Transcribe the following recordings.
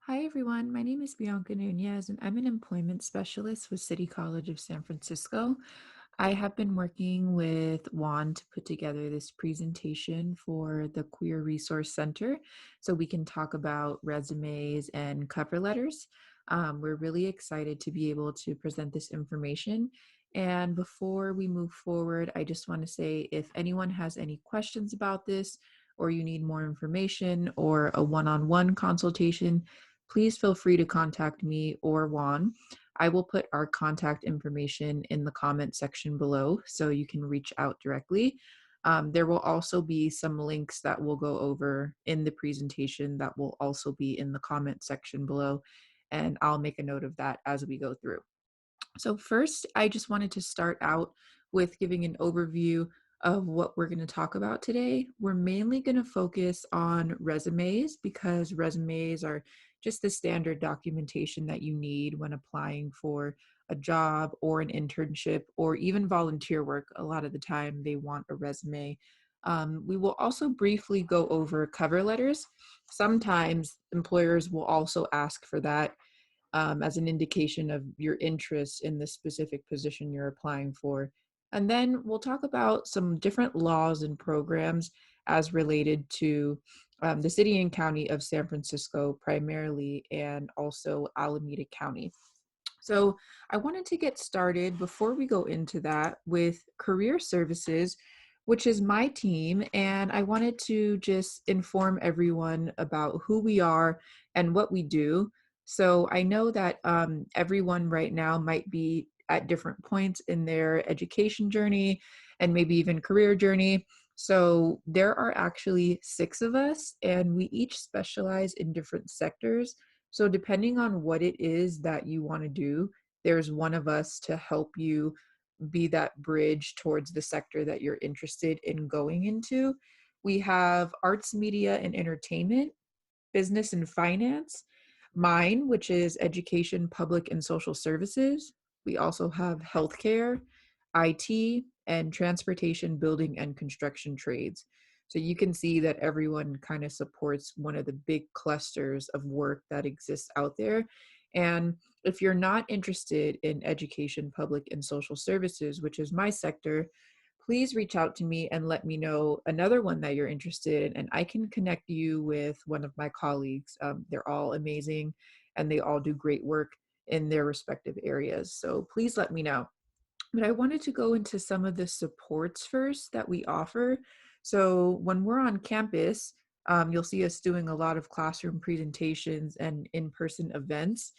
Hi, everyone. My name is Bianca Nunez, and I'm an employment specialist with City College of San Francisco. I have been working with Juan to put together this presentation for the Queer Resource Center so we can talk about resumes and cover letters. We're really excited to be able to present this information. And before we move forward, I just want to say if anyone has any questions about this, or you need more information or a one-on-one consultation, please feel free to contact me or Juan. I will put our contact information in the comment section below so you can reach out directly. There will also be some links that we'll go over in the presentation that will also be in the comment section below, and I'll make a note of that as we go through. So first, I just wanted to start out with giving an overview of what we're going to talk about today. We're mainly going to focus on resumes because resumes are just the standard documentation that you need when applying for a job or an internship or even volunteer work. A lot of the time they want a resume. We will also briefly go over cover letters. Sometimes employers will also ask for that as an indication of your interest in the specific position you're applying for. And then we'll talk about some different laws and programs as related to the city and county of San Francisco primarily, and also Alameda County. So I wanted to get started before we go into that with Career Services, which is my team. And I wanted to just inform everyone about who we are and what we do. So I know that everyone right now might be at different points in their education journey and maybe even career journey. So there are actually 6 of us, and we each specialize in different sectors. So depending on what it is that you want to do, there's one of us to help you be that bridge towards the sector that you're interested in going into. We have arts, media, and entertainment, business and finance, mine, which is education, public, and social services. We also have healthcare, IT, and transportation, building, and construction trades. So you can see that everyone kind of supports one of the big clusters of work that exists out there. And if you're not interested in education, public, and social services, which is my sector, please reach out to me and let me know another one that you're interested in, and I can connect you with one of my colleagues. They're all amazing and they all do great work in their respective areas. So please let me know. But I wanted to go into some of the supports first that we offer. So when we're on campus, you'll see us doing a lot of classroom presentations and in-person events.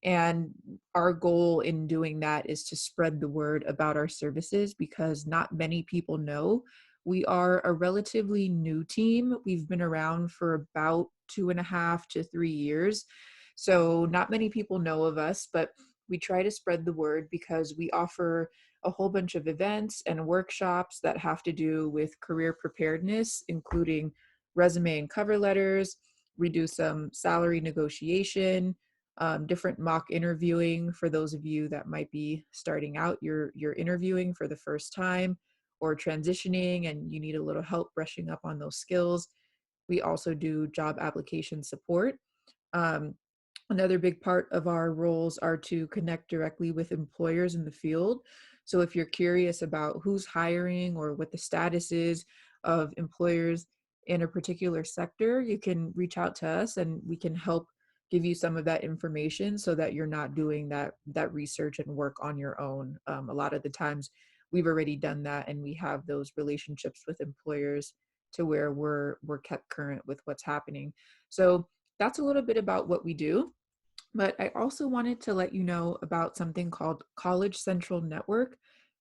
And our goal in doing that is to spread the word about our services because not many people know. We are a relatively new team. We've been around for about 2.5 to 3 years. So not many people know of us, but we try to spread the word because we offer a whole bunch of events and workshops that have to do with career preparedness, including resume and cover letters. We do some salary negotiation, different mock interviewing for those of you that might be starting out, you're interviewing for the first time or transitioning and you need a little help brushing up on those skills. We also do job application support. Um, Another big part of our roles are to connect directly with employers in the field. So if you're curious about who's hiring or what the status is of employers in a particular sector, you can reach out to us and we can help give you some of that information so that you're not doing that research and work on your own. A lot of the times we've already done that and we have those relationships with employers to where we're kept current with what's happening. So that's a little bit about what we do. But I also wanted to let you know about something called College Central Network,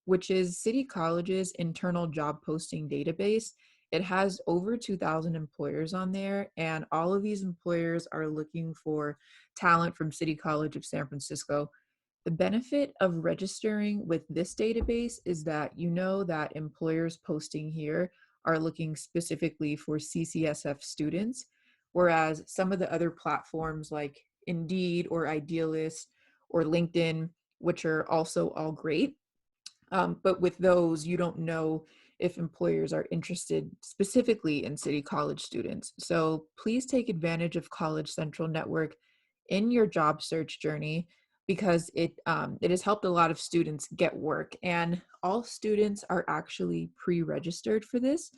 which is City College's internal job posting database. It has over 2,000 employers on there, and all of these employers are looking for talent from City College of San Francisco. The benefit of registering with this database is that you know that employers posting here are looking specifically for CCSF students, whereas some of the other platforms like Indeed or Idealist or LinkedIn, which are also all great, but with those, you don't know if employers are interested specifically in City College students. So please take advantage of College Central Network. in your job search journey because it has helped a lot of students get work, and all students are actually pre-registered for this.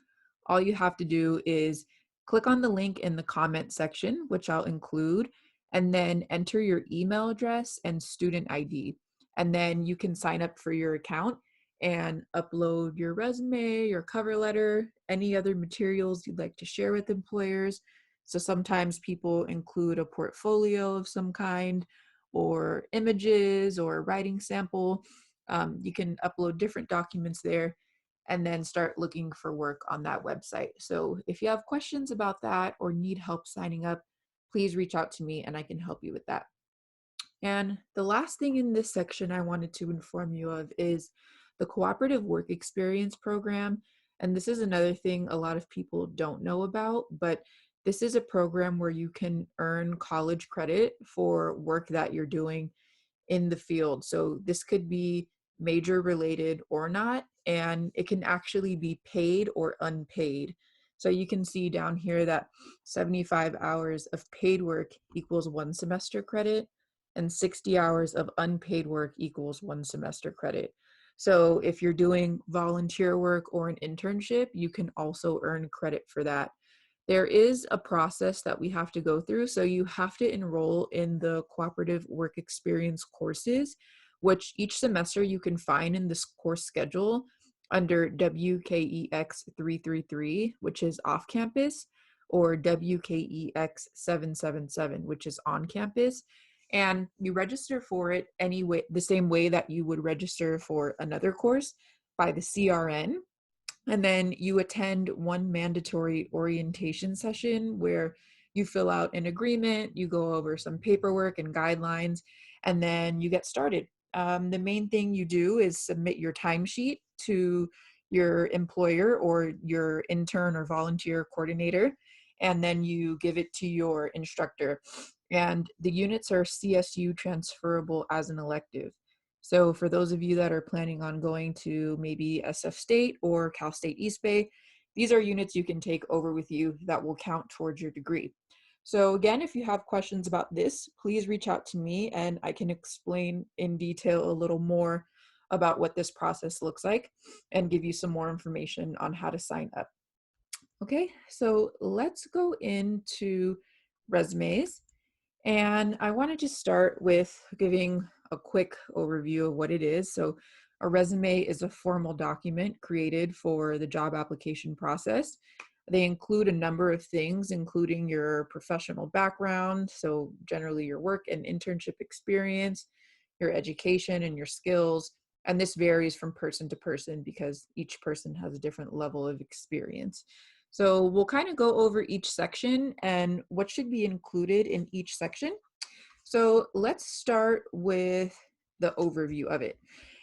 All you have to do is click on the link in the comment section, which I'll include, and then enter your email address and student ID. And then you can sign up for your account and upload your resume, your cover letter, any other materials you'd like to share with employers. So sometimes people include a portfolio of some kind, or images, or a writing sample. You can upload different documents there and then start looking for work on that website. So if you have questions about that or need help signing up, please reach out to me and I can help you with that. And the last thing in this section I wanted to inform you of is the Cooperative Work Experience Program. And this is another thing a lot of people don't know about, but this is a program where you can earn college credit for work that you're doing in the field. So this could be major related or not, and it can actually be paid or unpaid. So you can see down here that 75 hours of paid work equals 1 semester credit, and 60 hours of unpaid work equals 1 semester credit. So if you're doing volunteer work or an internship, you can also earn credit for that. There is a process that we have to go through. So you have to enroll in the cooperative work experience courses, which each semester you can find in this course schedule under WKEX 333, which is off campus, or WKEX 777, which is on campus. And you register for it anyway, the same way that you would register for another course, by the CRN. And then you attend one mandatory orientation session where you fill out an agreement, you go over some paperwork and guidelines, and then you get started. The main thing you do is submit your timesheet to your employer or your intern or volunteer coordinator, and then you give it to your instructor. And the units are CSU transferable as an elective. So for those of you that are planning on going to maybe SF State or Cal State East Bay, these are units you can take over with you that will count towards your degree. So again, if you have questions about this, please reach out to me and I can explain in detail a little more about what this process looks like and give you some more information on how to sign up. Okay, so let's go into resumes. And I want to just start with giving a quick overview of what it is. So a resume is a formal document created for the job application process. They include a number of things, including your professional background, so generally your work and internship experience, your education and your skills. And this varies from person to person because each person has a different level of experience. So we'll kind of go over each section and what should be included in each section. So let's start with the overview of it.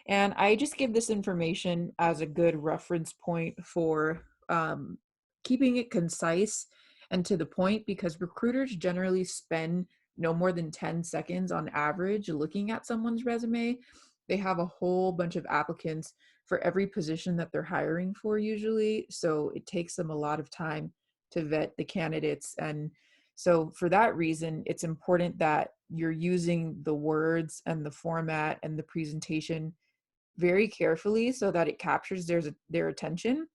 And I just give this information as a good reference point for keeping it concise and to the point, because recruiters generally spend no more than 10 seconds on average looking at someone's resume. They have a whole bunch of applicants for every position that they're hiring for usually. So it takes them a lot of time to vet the candidates. And so for that reason, it's important that you're using the words and the format and the presentation very carefully so that it captures their attention.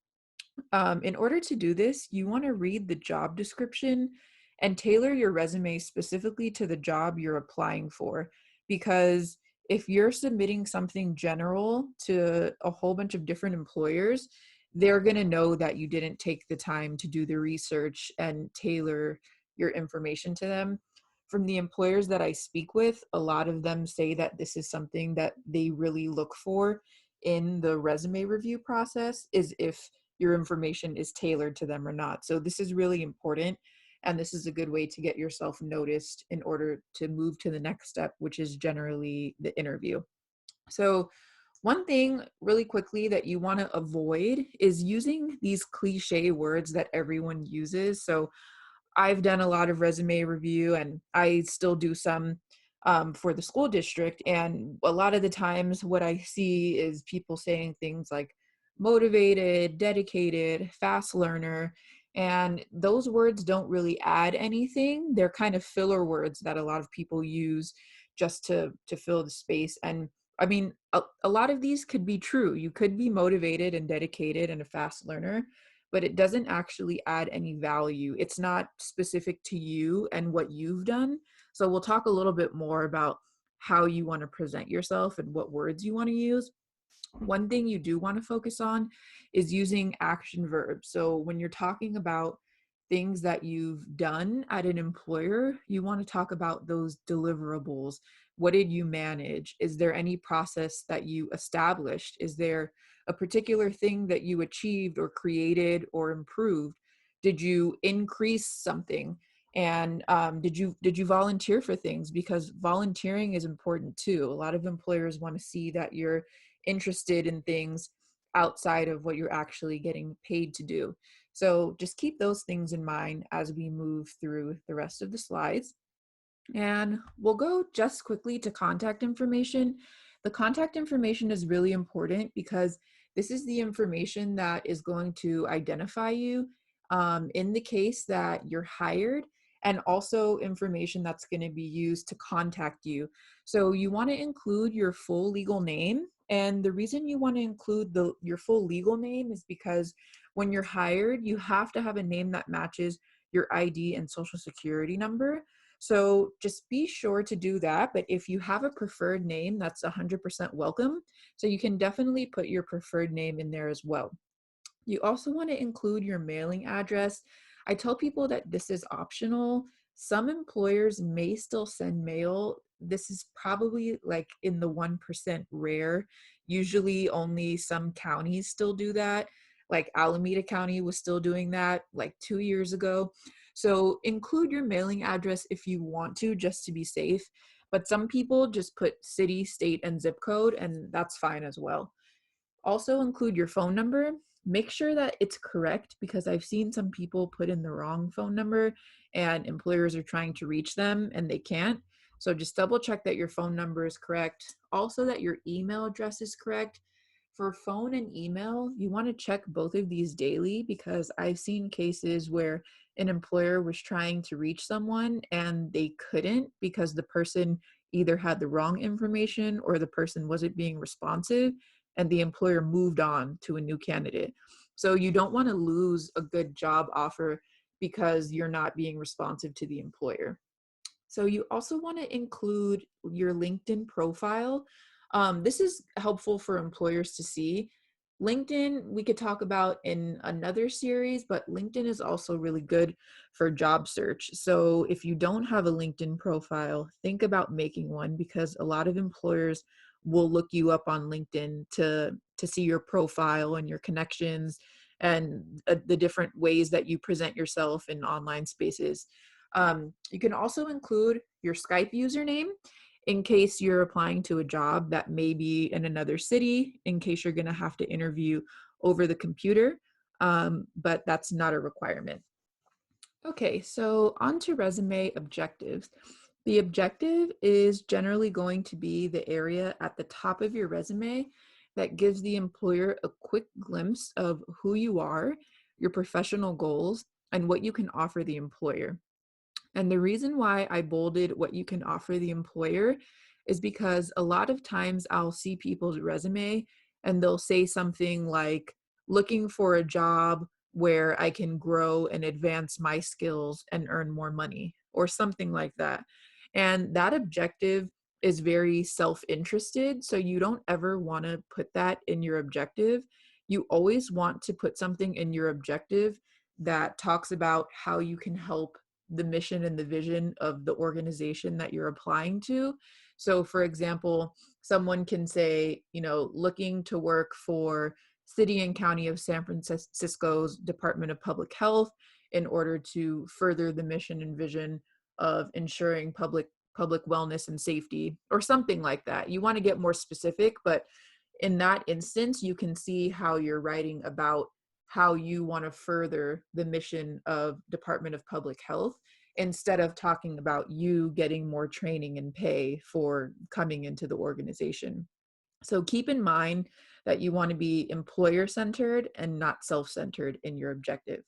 In order to do this, you want to read the job description and tailor your resume specifically to the job you're applying for. Because if you're submitting something general to a whole bunch of different employers, they're going to know that you didn't take the time to do the research and tailor your information to them. From the employers that I speak with, a lot of them say that this is something that they really look for in the resume review process, is if your information is tailored to them or not. So this is really important. And this is a good way to get yourself noticed in order to move to the next step, which is generally the interview. So one thing really quickly that you want to avoid is using these cliche words that everyone uses. So I've done a lot of resume review and I still do some for the school district. And a lot of the times what I see is people saying things like motivated, dedicated, fast learner. And those words don't really add anything. They're kind of filler words that a lot of people use just to fill the space. And I mean, a lot of these could be true. You could be motivated and dedicated and a fast learner, but it doesn't actually add any value. It's not specific to you and what you've done. So we'll talk a little bit more about how you want to present yourself and what words you want to use. One thing you do want to focus on is using action verbs. So when you're talking about things that you've done at an employer, you want to talk about those deliverables. What did you manage? Is there any process that you established? Is there a particular thing that you achieved or created or improved? Did you increase something? And did you volunteer for things? Because volunteering is important too. A lot of employers want to see that you're interested in things outside of what you're actually getting paid to do. So just keep those things in mind as we move through the rest of the slides. And we'll go just quickly to contact information. The contact information is really important because this is the information that is going to identify you in the case that you're hired, and also information that's going to be used to contact you. So you want to include your full legal name. And the reason you want to include your full legal name is because when you're hired, you have to have a name that matches your ID and social security number. So just be sure to do that. But if you have a preferred name, that's 100% welcome. So you can definitely put your preferred name in there as well. You also want to include your mailing address. I tell people that this is optional. Some employers may still send mail. This is probably like in the 1% rare. Usually only some counties still do that. Like Alameda County was still doing that like 2 years ago. So include your mailing address if you want to, just to be safe. But some people just put city, state, and zip code, and that's fine as well. Also include your phone number. Make sure that it's correct, because I've seen some people put in the wrong phone number and employers are trying to reach them and they can't. So just double check that your phone number is correct. Also that your email address is correct. For phone and email, you want to check both of these daily, because I've seen cases where an employer was trying to reach someone and they couldn't because the person either had the wrong information or the person wasn't being responsive, and the employer moved on to a new candidate. So you don't want to lose a good job offer because you're not being responsive to the employer. So you also want to include your LinkedIn profile. This is helpful for employers to see. LinkedIn, we could talk about in another series, but LinkedIn is also really good for job search. So if you don't have a LinkedIn profile, think about making one, because a lot of employers will look you up on LinkedIn to see your profile and your connections and the different ways that you present yourself in online spaces. You can also include your Skype username in case you're applying to a job that may be in another city, in case you're going to have to interview over the computer, but that's not a requirement. Okay, so on to resume objectives. The objective is generally going to be the area at the top of your resume that gives the employer a quick glimpse of who you are, your professional goals, and what you can offer the employer. And the reason why I bolded what you can offer the employer is because a lot of times I'll see people's resume and they'll say something like, looking for a job where I can grow and advance my skills and earn more money, or something like that. And that objective is very self-interested. So you don't ever want to put that in your objective. You always want to put something in your objective that talks about how you can help the mission and the vision of the organization that you're applying to. So for example, someone can say, looking to work for City and County of San Francisco's Department of Public Health in order to further the mission and vision of ensuring public wellness and safety, or something like that. You want to get more specific, but in that instance, you can see how you're writing about how you want to further the mission of Department of Public Health, instead of talking about you getting more training and pay for coming into the organization. So keep in mind that you want to be employer-centered and not self-centered in your objective.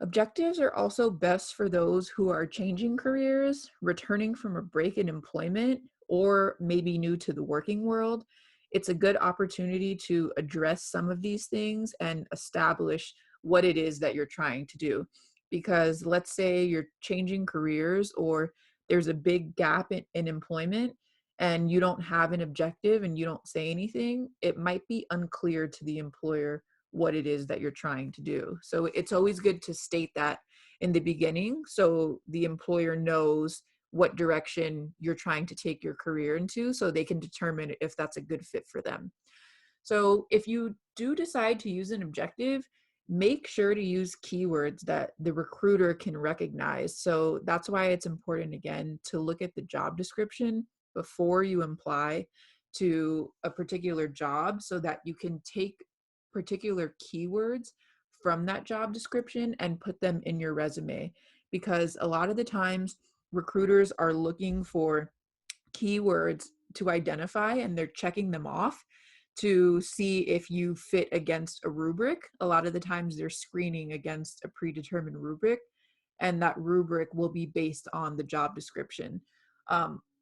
Objectives are also best for those who are changing careers, returning from a break in employment, or maybe new to the working world. It's a good opportunity to address some of these things and establish what it is that you're trying to do. Because let's say you're changing careers or there's a big gap in employment and you don't have an objective and you don't say anything, it might be unclear to the employer what it is that you're trying to do. So it's always good to state that in the beginning so the employer knows what direction you're trying to take your career into so they can determine if that's a good fit for them. So if you do decide to use an objective, make sure to use keywords that the recruiter can recognize. So that's why it's important, again, to look at the job description before you apply to a particular job so that you can take particular keywords from that job description and put them in your resume. Because a lot of the times, recruiters are looking for keywords to identify and they're checking them off to see if you fit against a rubric. A lot of the times they're screening against a predetermined rubric, and that rubric will be based on the job description.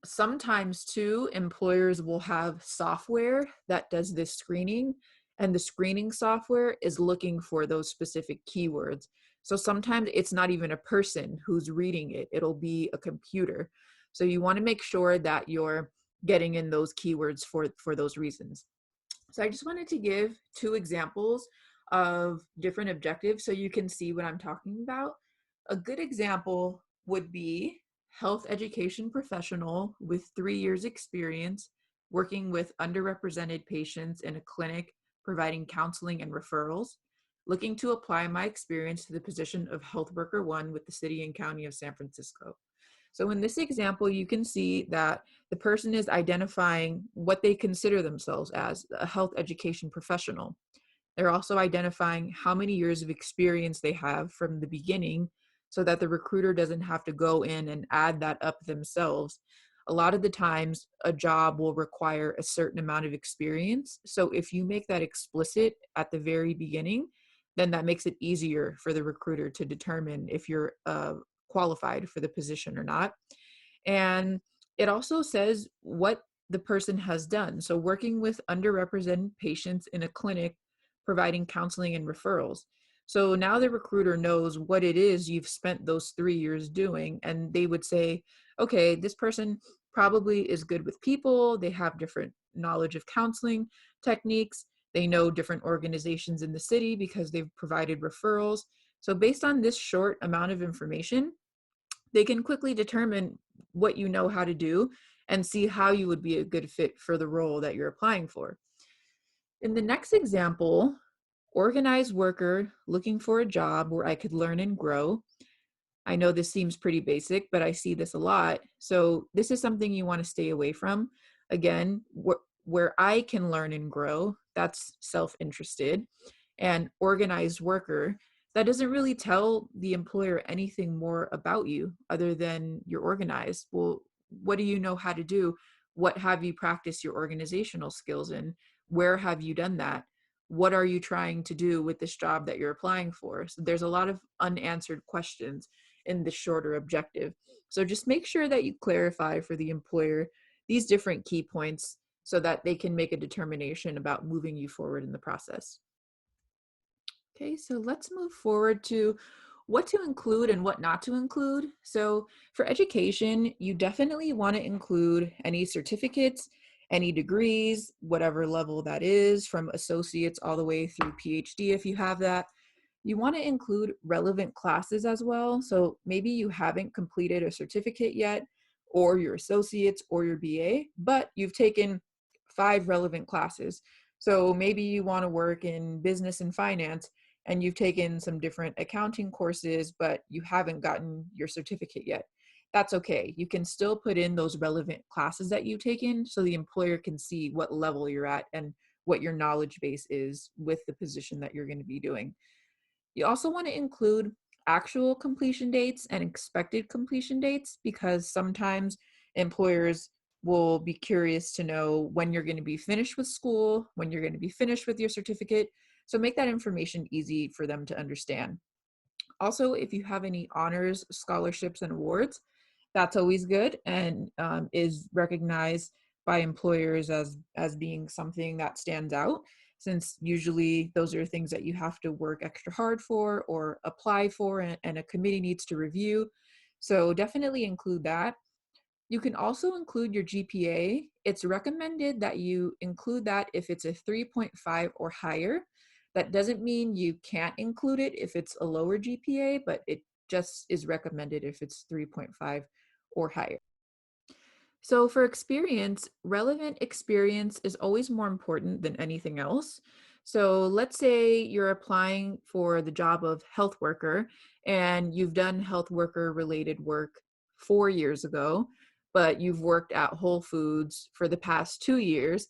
Sometimes too, employers will have software that does this screening, and the screening software is looking for those specific keywords. So sometimes it's not even a person who's reading it, it'll be a computer. So you want to make sure that you're getting in those keywords for those reasons. So I just wanted to give two examples of different objectives so you can see what I'm talking about. A good example would be health education professional with 3 years experience working with underrepresented patients in a clinic providing counseling and referrals, looking to apply my experience to the position of health worker 1 with the city and county of San Francisco. So in this example, you can see that the person is identifying what they consider themselves as a health education professional. They're also identifying how many years of experience they have from the beginning so that the recruiter doesn't have to go in and add that up themselves. A lot of the times, a job will require a certain amount of experience. So if you make that explicit at the very beginning, then that makes it easier for the recruiter to determine if you're qualified for the position or not. And it also says what the person has done. So working with underrepresented patients in a clinic, providing counseling and referrals. So now the recruiter knows what it is you've spent those 3 years doing, and they would say, okay, this person probably is good with people. They have different knowledge of counseling techniques. They know different organizations in the city because they've provided referrals. So based on this short amount of information, they can quickly determine what you know how to do and see how you would be a good fit for the role that you're applying for. In the next example, organized worker looking for a job where I could learn and grow. I know this seems pretty basic, but I see this a lot. So this is something you want to stay away from. Again, where I can learn and grow, that's self-interested. And organized worker, that doesn't really tell the employer anything more about you other than you're organized. Well, what do you know how to do? What have you practiced your organizational skills in? Where have you done that? What are you trying to do with this job that you're applying for? So there's a lot of unanswered questions in the shorter objective. So just make sure that you clarify for the employer these different key points so that they can make a determination about moving you forward in the process. Okay, so let's move forward to what to include and what not to include. So for education, you definitely want to include any certificates, any degrees, whatever level that is, from associates all the way through PhD if you have that. You want to include relevant classes as well. So maybe you haven't completed a certificate yet, or your associates or your BA, but you've taken 5 relevant classes. So maybe you want to work in business and finance and you've taken some different accounting courses, but you haven't gotten your certificate yet. That's okay. You can still put in those relevant classes that you've taken so the employer can see what level you're at and what your knowledge base is with the position that you're going to be doing. You also want to include actual completion dates and expected completion dates because sometimes employers will be curious to know when you're going to be finished with school, when you're going to be finished with your certificate. So make that information easy for them to understand. Also, if you have any honors, scholarships, and awards, that's always good and is recognized by employers as being something that stands out, since usually those are things that you have to work extra hard for or apply for, and a committee needs to review. So definitely include that. You can also include your GPA. It's recommended that you include that if it's a 3.5 or higher. That doesn't mean you can't include it if it's a lower GPA, but it just is recommended if it's 3.5 or higher. So for experience, relevant experience is always more important than anything else. So let's say you're applying for the job of health worker and you've done health worker related work 4 years ago, but you've worked at Whole Foods for the past 2 years.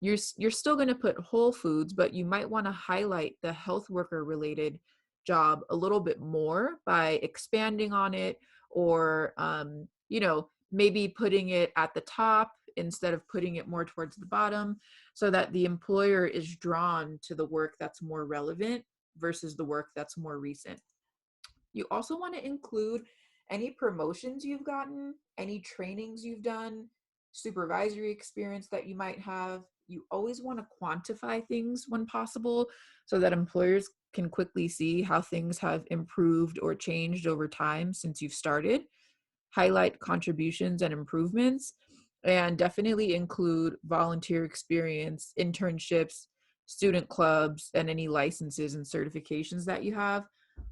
You're still going to put Whole Foods, but you might want to highlight the health worker related job a little bit more by expanding on it, or maybe putting it at the top instead of putting it more towards the bottom, so that the employer is drawn to the work that's more relevant versus the work that's more recent. You also want to include any promotions you've gotten, any trainings you've done, supervisory experience that you might have. You always want to quantify things when possible so that employers can quickly see how things have improved or changed over time since you've started. Highlight contributions and improvements, and definitely include volunteer experience, internships, student clubs, and any licenses and certifications that you have.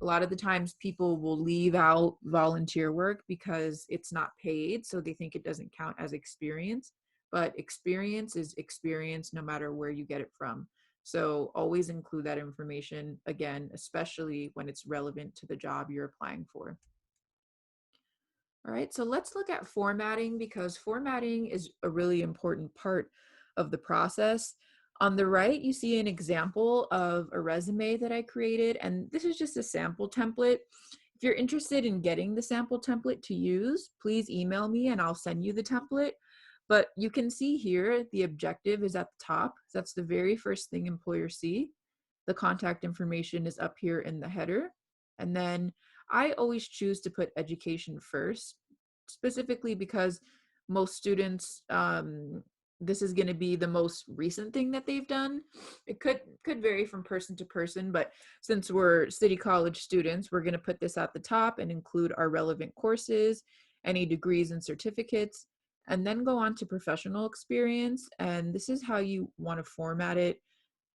A lot of the times people will leave out volunteer work because it's not paid, so they think it doesn't count as experience, but experience is experience no matter where you get it from. So always include that information, again, especially when it's relevant to the job you're applying for. All right, so let's look at formatting, because formatting is a really important part of the process. On the right, you see an example of a resume that I created, and this is just a sample template. If you're interested in getting the sample template to use, please email me and I'll send you the template. But you can see here, the objective is at the top. That's the very first thing employers see. The contact information is up here in the header. And then I always choose to put education first, specifically because most students, this is going to be the most recent thing that they've done. It could vary from person to person, but since we're City College students, we're going to put this at the top and include our relevant courses, any degrees and certificates, and then go on to professional experience. And this is how you want to format it.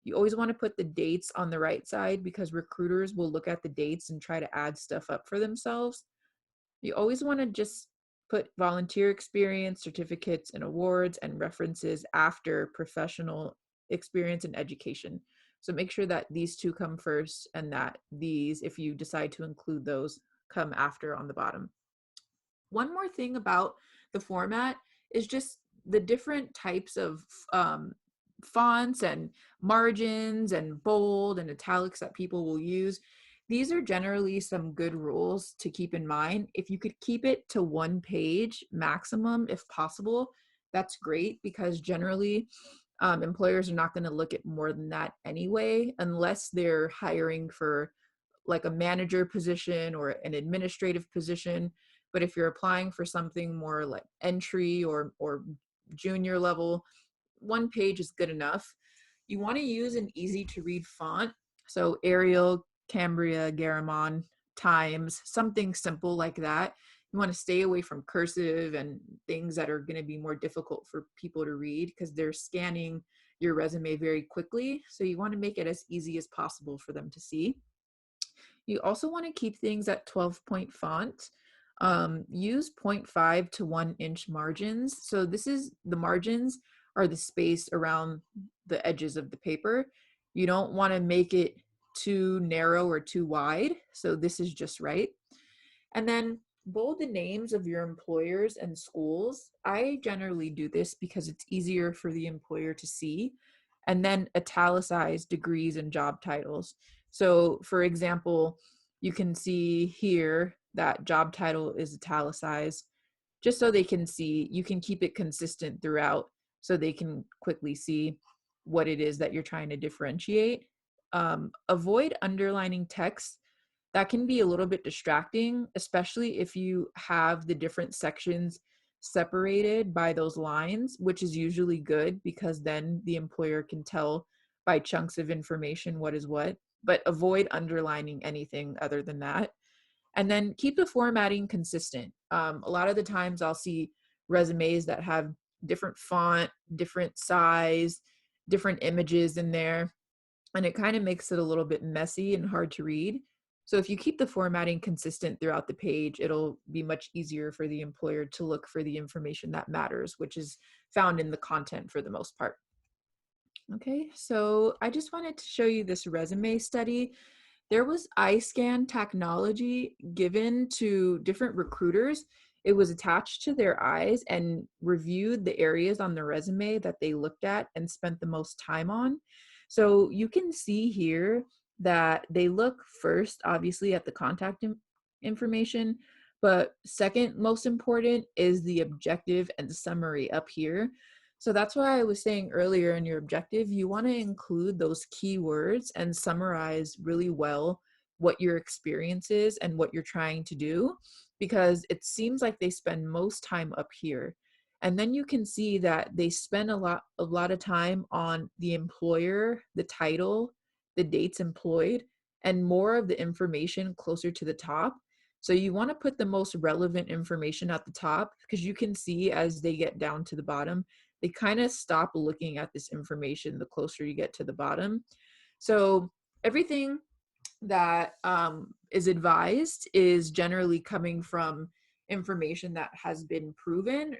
You always want to put the dates on the right side because recruiters will look at the dates and try to add stuff up for themselves. You always want to just put volunteer experience, certificates, and awards and references after professional experience and education. So make sure that these two come first and that these, if you decide to include those, come after on the bottom. One more thing about the format is just the different types of fonts and margins and bold and italics that people will use. These are generally some good rules to keep in mind. If you could keep it to one page maximum, if possible, that's great, because generally employers are not going to look at more than that anyway, unless they're hiring for like a manager position or an administrative position. But if you're applying for something more like entry or junior level, one page is good enough. You want to use an easy to read font. So Arial, Cambria, Garamond, Times, something simple like that. You want to stay away from cursive and things that are going to be more difficult for people to read because they're scanning your resume very quickly. So you want to make it as easy as possible for them to see. You also want to keep things at 12-point font. Use 0.5 to 1 inch margins. So the margins are the space around the edges of the paper. You don't want to make it too narrow or too wide. So this is just right. And then bold the names of your employers and schools. I generally do this because it's easier for the employer to see. And then italicize degrees and job titles. So for example, you can see here that job title is italicized just so they can see. You can keep it consistent throughout so they can quickly see what it is that you're trying to differentiate. Avoid underlining text that can be a little bit distracting, especially if you have the different sections separated by those lines, which is usually good because then the employer can tell by chunks of information what is what, but avoid underlining anything other than that. And then keep the formatting consistent. A lot of the times I'll see resumes that have different font, different size, different images in there, and it kind of makes it a little bit messy and hard to read. So if you keep the formatting consistent throughout the page, it'll be much easier for the employer to look for the information that matters, which is found in the content for the most part. Okay, so I just wanted to show you this resume study. There was eye scan technology given to different recruiters. It was attached to their eyes and reviewed the areas on the resume that they looked at and spent the most time on. So you can see here that they look first, obviously, at the contact information, but second most important is the objective and summary up here. So that's why I was saying earlier in your objective, you want to include those keywords and summarize really well what your experience is and what you're trying to do, because it seems like they spend most time up here. And then you can see that they spend a lot of time on the employer, the title, the dates employed, and more of the information closer to the top. So you want to put the most relevant information at the top, because you can see as they get down to the bottom, they kind of stop looking at this information the closer you get to the bottom. So everything that is advised is generally coming from information that has been proven,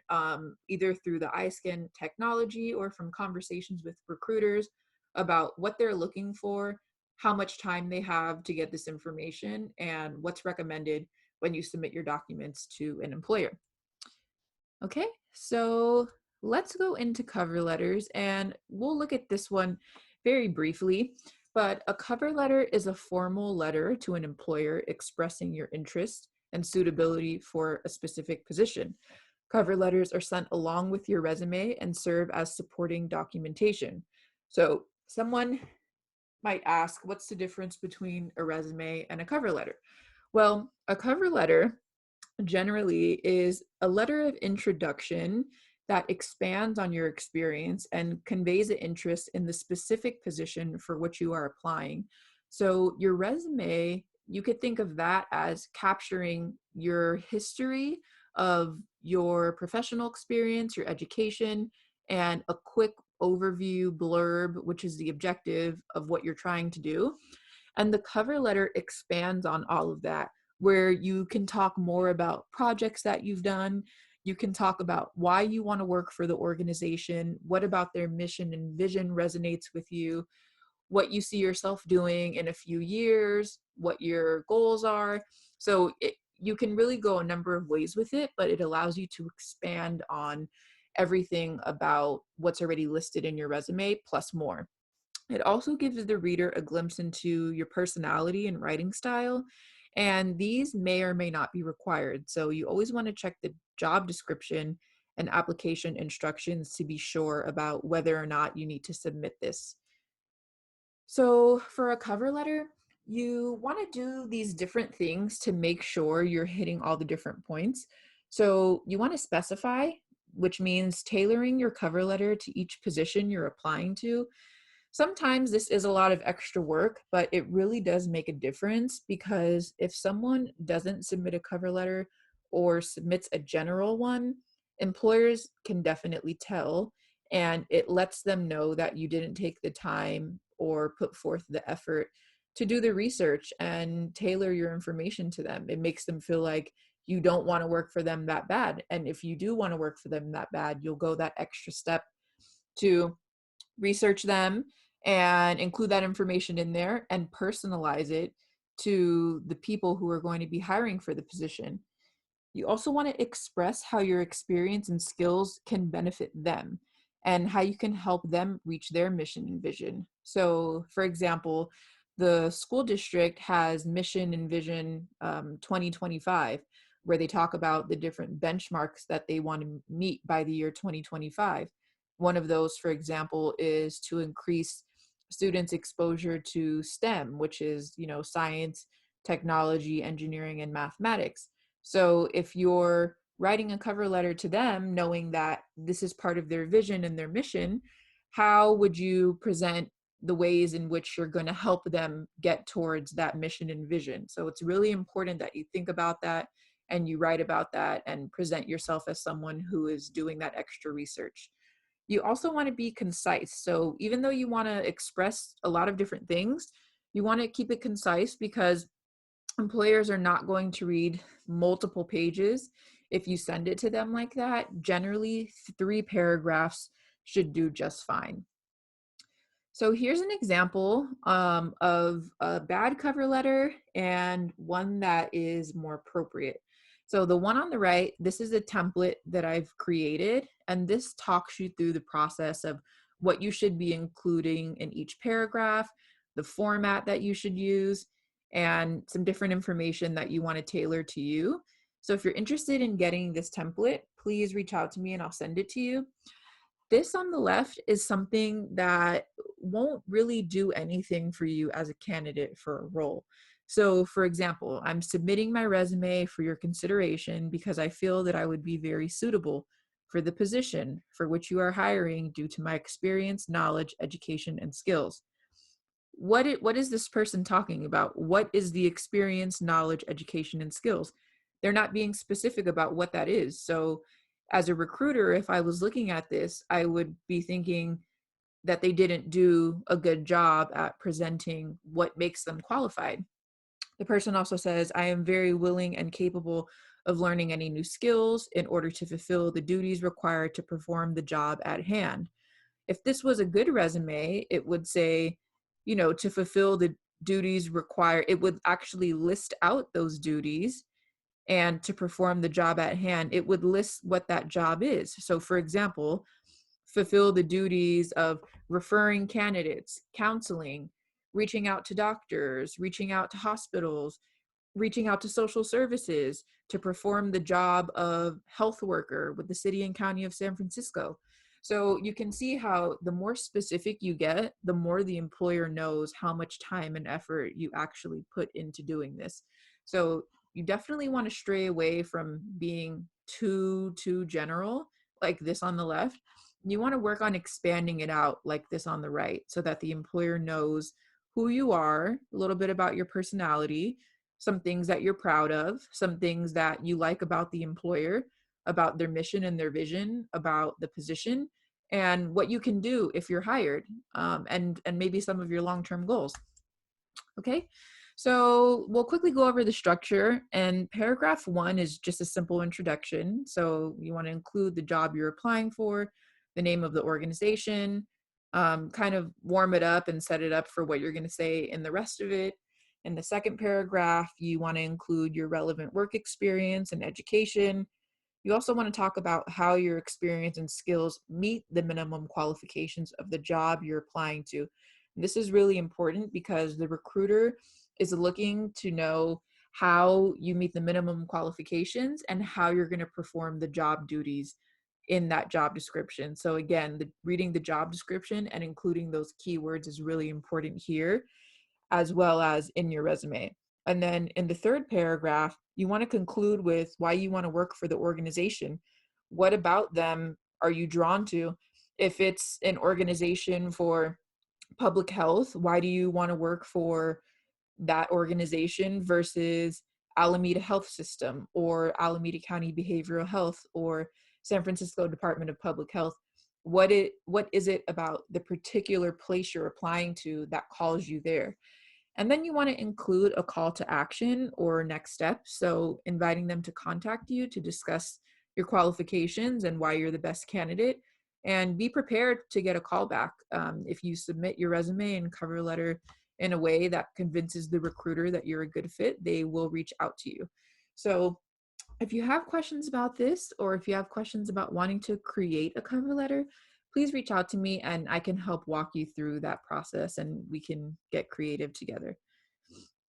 either through the iScan technology or from conversations with recruiters about what they're looking for, how much time they have to get this information, and what's recommended when you submit your documents to an employer. Okay, so let's go into cover letters, and we'll look at this one very briefly. But a cover letter is a formal letter to an employer expressing your interest and suitability for a specific position. Cover letters are sent along with your resume and serve as supporting documentation. So someone might ask, what's the difference between a resume and a cover letter? Well, a cover letter generally is a letter of introduction that expands on your experience and conveys an interest in the specific position for which you are applying. So your resume, you could think of that as capturing your history of your professional experience, your education, and a quick overview blurb, which is the objective of what you're trying to do. And the cover letter expands on all of that, where you can talk more about projects that you've done. You can talk about why you want to work for the organization, what about their mission and vision resonates with you, what you see yourself doing in a few years, what your goals are. So you can really go a number of ways with it, but it allows you to expand on everything about what's already listed in your resume plus more. It also gives the reader a glimpse into your personality and writing style, and these may or may not be required. So you always want to check the job description and application instructions to be sure about whether or not you need to submit this. So for a cover letter, you want to do these different things to make sure you're hitting all the different points. So you want to specify, which means tailoring your cover letter to each position you're applying to. Sometimes this is a lot of extra work, but it really does make a difference, because if someone doesn't submit a cover letter or submits a general one, employers can definitely tell, and it lets them know that you didn't take the time or put forth the effort to do the research and tailor your information to them. It makes them feel like you don't want to work for them that bad. And if you do want to work for them that bad, you'll go that extra step to research them and include that information in there and personalize it to the people who are going to be hiring for the position. You also want to express how your experience and skills can benefit them and how you can help them reach their mission and vision. So, for example, the school district has mission and vision 2025, where they talk about the different benchmarks that they want to meet by the year 2025. One of those, for example, is to increase students' exposure to STEM, which is, science, technology, engineering, and mathematics. So if you're writing a cover letter to them, knowing that this is part of their vision and their mission, how would you present the ways in which you're going to help them get towards that mission and vision? So it's really important that you think about that and you write about that and present yourself as someone who is doing that extra research. You also want to be concise. So even though you want to express a lot of different things, you want to keep it concise because employers are not going to read multiple pages if you send it to them like that. Generally, 3 paragraphs should do just fine. So here's an example of a bad cover letter and one that is more appropriate. So the one on the right, this is a template that I've created, and this talks you through the process of what you should be including in each paragraph, the format that you should use, and some different information that you want to tailor to you. So if you're interested in getting this template, please reach out to me and I'll send it to you. This on the left is something that won't really do anything for you as a candidate for a role. So for example, I'm submitting my resume for your consideration because I feel that I would be very suitable for the position for which you are hiring due to my experience, knowledge, education, and skills. What is this person talking about? What is the experience, knowledge, education, and skills? They're not being specific about what that is. So as a recruiter, if I was looking at this, I would be thinking that they didn't do a good job at presenting what makes them qualified. The person also says, I am very willing and capable of learning any new skills in order to fulfill the duties required to perform the job at hand. If this was a good resume, it would say, to fulfill the duties required, it would actually list out those duties, and to perform the job at hand, it would list what that job is. So for example, fulfill the duties of referring candidates, counseling, reaching out to doctors, reaching out to hospitals, reaching out to social services, to perform the job of health worker with the city and county of San Francisco. So you can see how the more specific you get, the more the employer knows how much time and effort you actually put into doing this. So you definitely want to stray away from being too general like this on the left. You want to work on expanding it out like this on the right so that the employer knows who you are, a little bit about your personality, some things that you're proud of, some things that you like about the employer, about their mission and their vision, about the position, and what you can do if you're hired, and maybe some of your long-term goals. Okay, so we'll quickly go over the structure, and paragraph 1 is just a simple introduction. So you want to include the job you're applying for, the name of the organization, kind of warm it up and set it up for what you're going to say in the rest of it. In the second paragraph, you want to include your relevant work experience and education. You also want to talk about how your experience and skills meet the minimum qualifications of the job you're applying to. This is really important because the recruiter is looking to know how you meet the minimum qualifications and how you're going to perform the job duties in that job description. So again, reading the job description and including those keywords is really important here, as well as in your resume. And then in the third paragraph, you want to conclude with why you want to work for the organization. What about them are you drawn to? If it's an organization for public health, why do you want to work for that organization versus Alameda Health System or Alameda County Behavioral Health or San Francisco Department of Public Health? What is it about the particular place you're applying to that calls you there? And then you want to include a call to action or next step. So inviting them to contact you to discuss your qualifications and why you're the best candidate. And be prepared to get a call back. If you submit your resume and cover letter in a way that convinces the recruiter that you're a good fit, they will reach out to you. So if you have questions about this, or if you have questions about wanting to create a cover letter, please reach out to me and I can help walk you through that process and we can get creative together.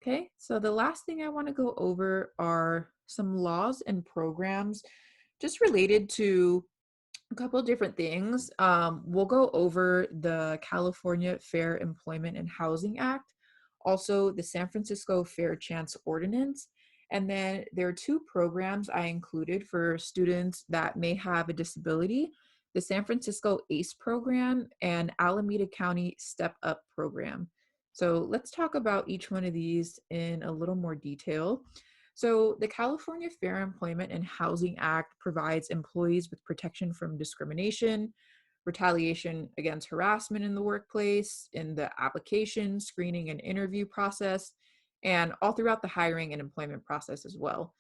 Okay, so the last thing I want to go over are some laws and programs just related to a couple of different things. We'll go over the California Fair Employment and Housing Act, also the San Francisco Fair Chance Ordinance. And then there are two programs I included for students that may have a disability: the San Francisco ACE program and Alameda County Step Up program. So let's talk about each one of these in a little more detail. So the California Fair Employment and Housing Act provides employees with protection from discrimination, retaliation against harassment in the workplace, in the application, screening, and interview process, and all throughout the hiring and employment process as well.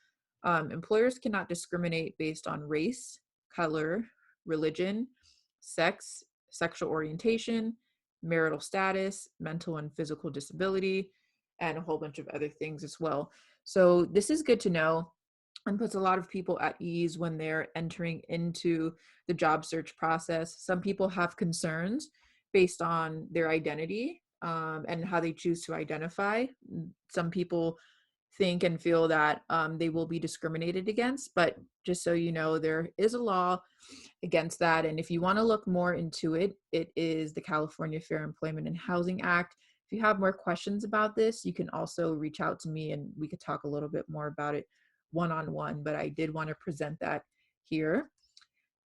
Employers cannot discriminate based on race, color, religion, sex, sexual orientation, marital status, mental and physical disability, and a whole bunch of other things as well. So this is good to know and puts a lot of people at ease when they're entering into the job search process. Some people have concerns based on their identity and how they choose to identify. Some people think and feel that they will be discriminated against, but just so you know, there is a law against that. And if you want to look more into it, it is the California Fair Employment and Housing Act. If you have more questions about this, you can also reach out to me and we could talk a little bit more about it one-on-one, but I did want to present that here.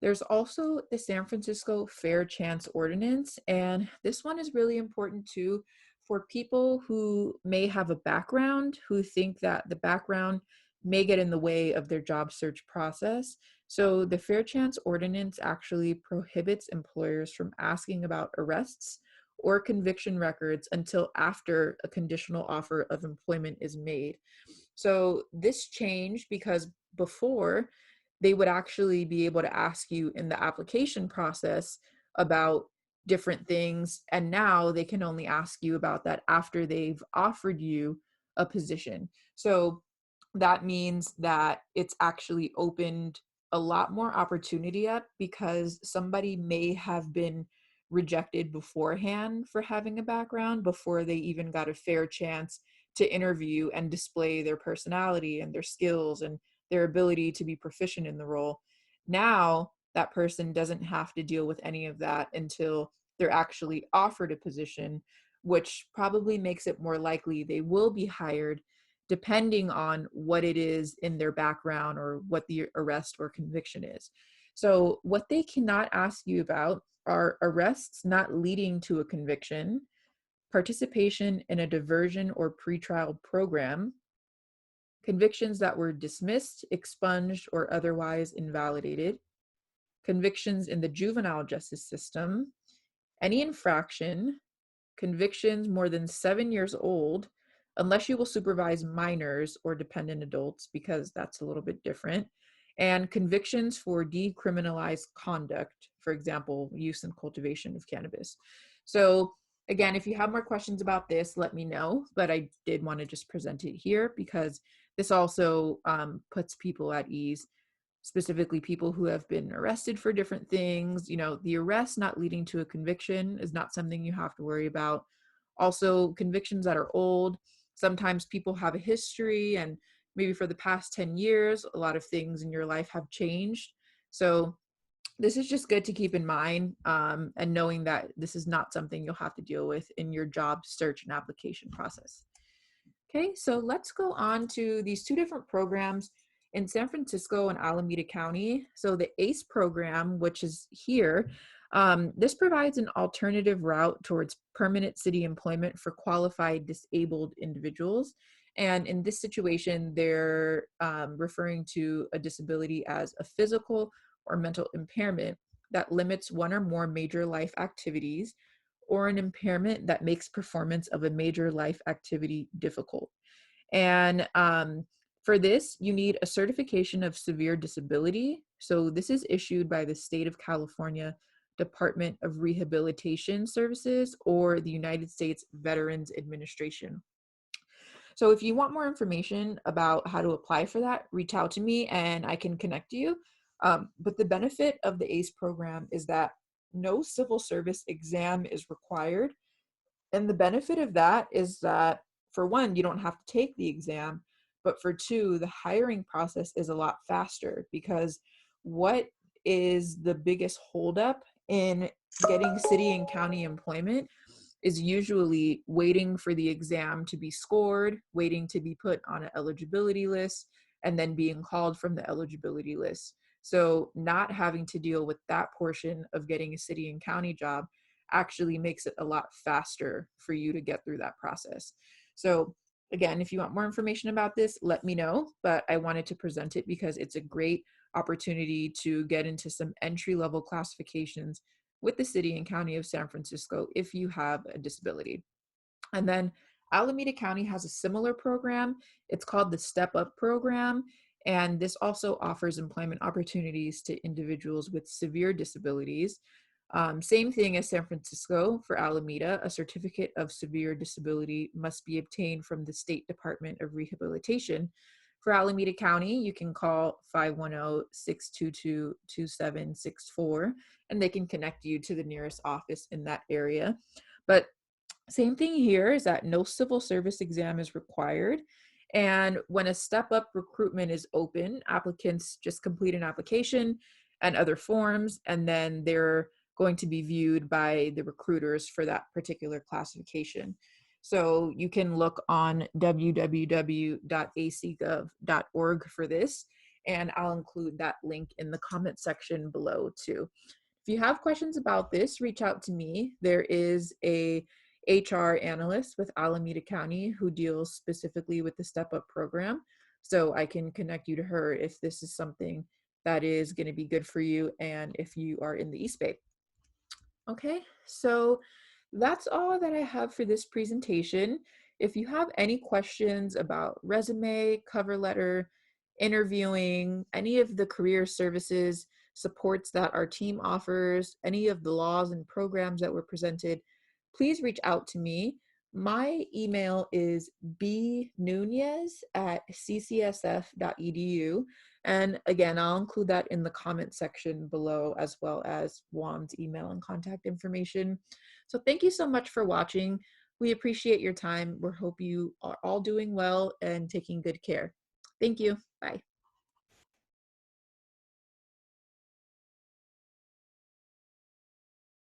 There's also the San Francisco Fair Chance Ordinance, and this one is really important too for people who may have a background, who think that the background may get in the way of their job search process. So the Fair Chance Ordinance actually prohibits employers from asking about arrests or conviction records until after a conditional offer of employment is made. So this changed because before they would actually be able to ask you in the application process about different things. And now they can only ask you about that after they've offered you a position. So that means that it's actually opened a lot more opportunity up because somebody may have been rejected beforehand for having a background before they even got a fair chance to interview and display their personality and their skills and their ability to be proficient in the role. Now that person doesn't have to deal with any of that until they're actually offered a position, which probably makes it more likely they will be hired depending on what it is in their background or what the arrest or conviction is. So what they cannot ask you about are arrests not leading to a conviction, participation in a diversion or pretrial program, convictions that were dismissed, expunged, or otherwise invalidated, convictions in the juvenile justice system, any infraction, convictions more than 7 years old, unless you will supervise minors or dependent adults, because that's a little bit different, and convictions for decriminalized conduct, for example, use and cultivation of cannabis. So again, if you have more questions about this, let me know, but I did want to just present it here because this also puts people at ease, specifically people who have been arrested for different things. You know, the arrest not leading to a conviction is not something you have to worry about. Also, convictions that are old, sometimes people have a history and maybe for the past 10 years, a lot of things in your life have changed. So this is just good to keep in mind, and knowing that this is not something you'll have to deal with in your job search and application process. Okay, so let's go on to these two different programs in San Francisco and Alameda County. So the ACE program, which is here, this provides an alternative route towards permanent city employment for qualified disabled individuals. And in this situation, they're referring to a disability as a physical or mental impairment that limits one or more major life activities, or an impairment that makes performance of a major life activity difficult. And for this, you need a certification of severe disability. So this is issued by the state of California Department of Rehabilitation Services or the United States Veterans Administration. So if you want more information about how to apply for that, reach out to me and I can connect you. But the benefit of the ACE program is that no civil service exam is required. And the benefit of that is that, for one, you don't have to take the exam, but for two, the hiring process is a lot faster, because what is the biggest holdup in getting city and county employment is usually waiting for the exam to be scored, waiting to be put on an eligibility list, and then being called from the eligibility list. So not having to deal with that portion of getting a city and county job actually makes it a lot faster for you to get through that process. So again, if you want more information about this, let me know, but I wanted to present it because it's a great opportunity to get into some entry level classifications with the city and county of San Francisco if you have a disability. And then Alameda County has a similar program. It's called the Step Up program. And this also offers employment opportunities to individuals with severe disabilities. Same thing as San Francisco for Alameda, a certificate of severe disability must be obtained from the State Department of Rehabilitation. For Alameda County, you can call 510-622-2764 and they can connect you to the nearest office in that area. But same thing here is that no civil service exam is required. And when a step up recruitment is open, applicants just complete an application and other forms, and then they're going to be viewed by the recruiters for that particular classification. So you can look on www.acgov.org for this, and I'll include that link in the comment section below too. If you have questions about this, reach out to me. There is a HR analyst with Alameda County who deals specifically with the Step Up program. So I can connect you to her if this is something that is going to be good for you and if you are in the East Bay. Okay, so that's all that I have for this presentation. If you have any questions about resume, cover letter, interviewing, any of the career services supports that our team offers, any of the laws and programs that were presented, please reach out to me. My email is bnunez@ccsf.edu. And again, I'll include that in the comment section below, as well as Juan's email and contact information. So thank you so much for watching. We appreciate your time. We hope you are all doing well and taking good care. Thank you. Bye.